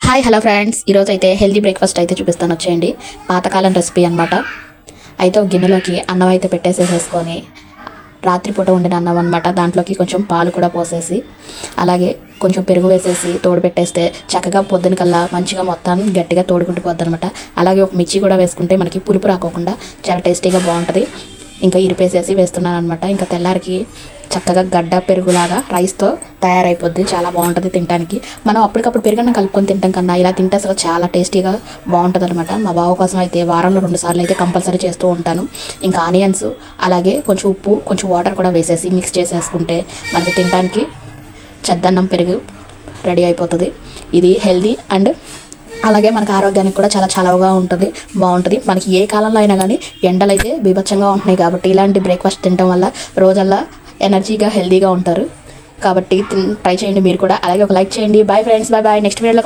Hi hello friends, ఈరోజు అయితే healthy breakfast అయితే చూపిస్తాను. వచ్చేయండి. పాతకాలం రెసిపీ అనమాట. అయితే ఒక గిన్నెలోకి అన్నం అయితే పెట్టేసేసుకొని, రాత్రిపూట వండిన అన్నం అనమాట. దాంట్లోకి కొంచెం పాలు కూడా పోసేసి, అలాగే కొంచెం పెరుగు వేసేసి తోడు పెట్టేస్తే చక్కగా పొద్దున కల్లా మంచిగా మొత్తం గట్టిగా తోడుకుంటుపోద్ది అనమాట. అలాగే ఒక మిర్చి కూడా వేసుకుంటే మనకి పులుపు రాకోకుండా చాలా టేస్టీగా బాగుంటుంది. ఇంకా ఇరిపేసేసి వేస్తున్నాను అనమాట. ఇంకా తెల్లారికి చక్కగా గడ్డ పెరుగులాగా రైస్తో తయారైపోద్ది. చాలా బాగుంటుంది తినడానికి. మనం అప్పటికప్పుడు పెరుగన్నం కలుపుకొని తింటాం కన్నా ఇలా తింటే అసలు చాలా టేస్టీగా బాగుంటుంది అనమాట. మా బావ కోసం అయితే వారంలో 2 సార్లు అయితే కంపల్సరీ చేస్తూ ఉంటాను. ఇంకా ఆనియన్స్ అలాగే కొంచెం ఉప్పు కొంచెం వాటర్ కూడా వేసేసి మిక్స్ చేసేసుకుంటే మనకి తినడానికి చెద్దన్నం పెరుగు రెడీ అయిపోతుంది. ఇది హెల్దీ అండ్ అలాగే మనకు ఆరోగ్యానికి కూడా చాలా చలవగా ఉంటుంది, బాగుంటుంది. మనకి ఏ కాలంలో అయినా కానీ ఎండలు అయితే బీభత్సంగా ఉంటున్నాయి కాబట్టి ఇలాంటి బ్రేక్ఫాస్ట్ తినడం వల్ల రోజల్లా ఎనర్జీగా హెల్దీగా ఉంటారు. కాబట్టి ట్రై చేయండి మీరు కూడా. అలాగే ఒక లైక్ చేయండి. Bye friends, bye. నెక్స్ట్ వీడియోలో